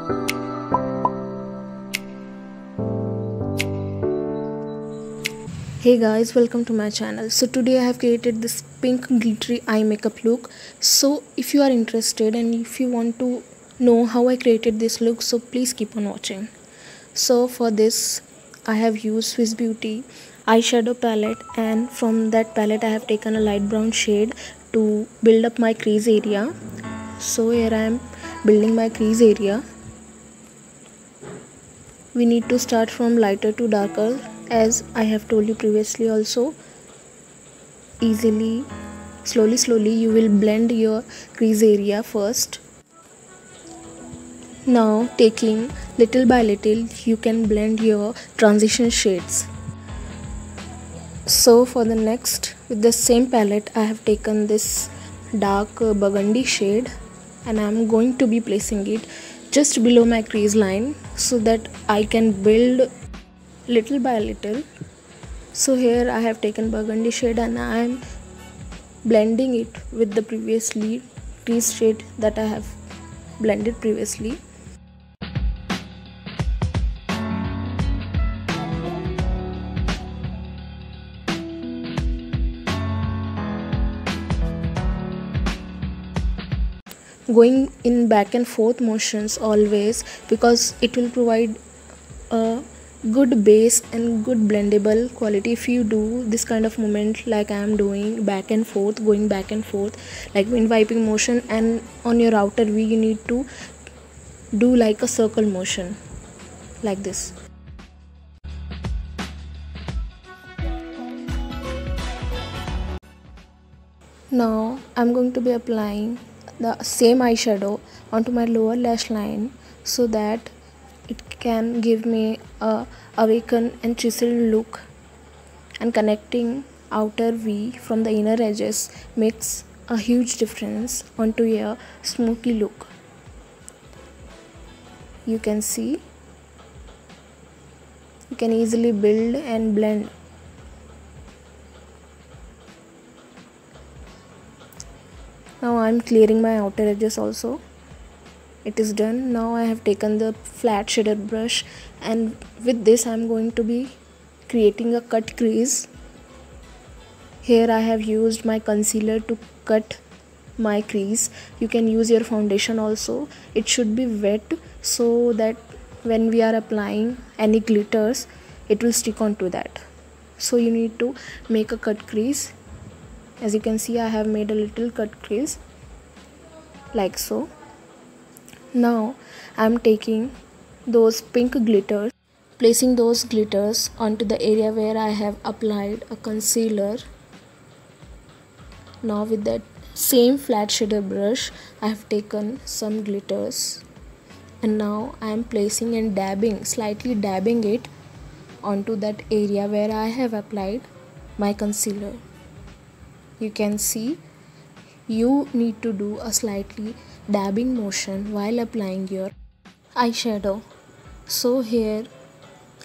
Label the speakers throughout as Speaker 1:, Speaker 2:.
Speaker 1: Hey guys, welcome to my channel. So today I have created this pink glittery eye makeup look. So if you are interested and if you want to know how I created this look, so please keep on watching. So for this I have used Swiss Beauty eyeshadow palette, and from that palette I have taken a light brown shade to build up my crease area. So here I am building my crease area. We need to start from lighter to darker, as I have told you previously also. Slowly you will blend your crease area first. Now taking little by little you can blend your transition shades. So for the next, with the same palette I have taken this dark burgundy shade, and I am going to be placing it just below my crease line so that I can build little by little. So here I have taken burgundy shade and I am blending it with the previously crease shade that I have blended previously. Going in back and forth motions always, because it will provide a good base and good blendable quality. If you do this kind of movement like I am doing, back and forth, going back and forth like wind wiping motion, and on your outer V you need to do like a circle motion like this. Now I'm going to be applying the same eyeshadow onto my lower lash line so that it can give me a awakened and chiseled look, and connecting outer V from the inner edges makes a huge difference onto a smoky look. You can see you can easily build and blend. Now I am clearing my outer edges also. It is done. Now I have taken the flat shader brush, and with this I am going to be creating a cut crease. Here I have used my concealer to cut my crease. You can use your foundation also. It should be wet so that when we are applying any glitters it will stick onto that. So you need to make a cut crease. As you can see, I have made a little cut crease like so. Now I am taking those pink glitters, placing those glitters onto the area where I have applied a concealer. Now with that same flat shader brush I have taken some glitters, and now I am placing and slightly dabbing it onto that area where I have applied my concealer. You can see you need to do a slightly dabbing motion while applying your eyeshadow. So here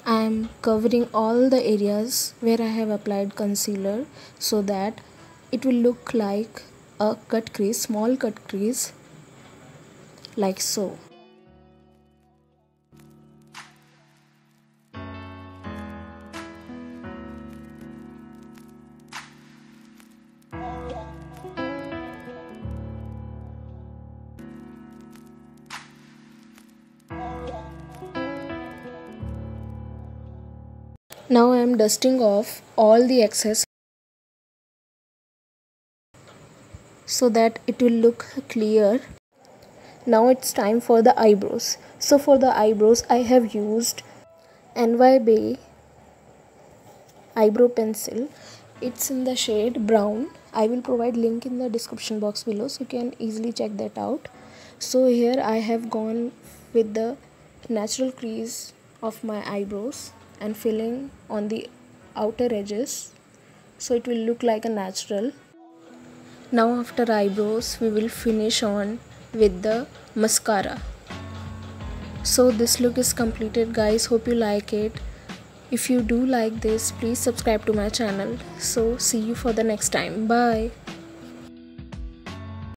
Speaker 1: I am covering all the areas where I have applied concealer so that it will look like a cut crease, small cut crease like so. Now I am dusting off all the excess so that it will look clear. Now it's time for the eyebrows. So for the eyebrows I have used NY Bay eyebrow pencil. It's in the shade brown. I will provide link in the description box below so you can easily check that out. So here I have gone with the natural crease of my eyebrows and filling on the outer edges so it will look like a natural. Now after eyebrows we will finish on with the mascara. So this look is completed guys. Hope you like it. If you do like this, please subscribe to my channel. So see you for the next time. Bye.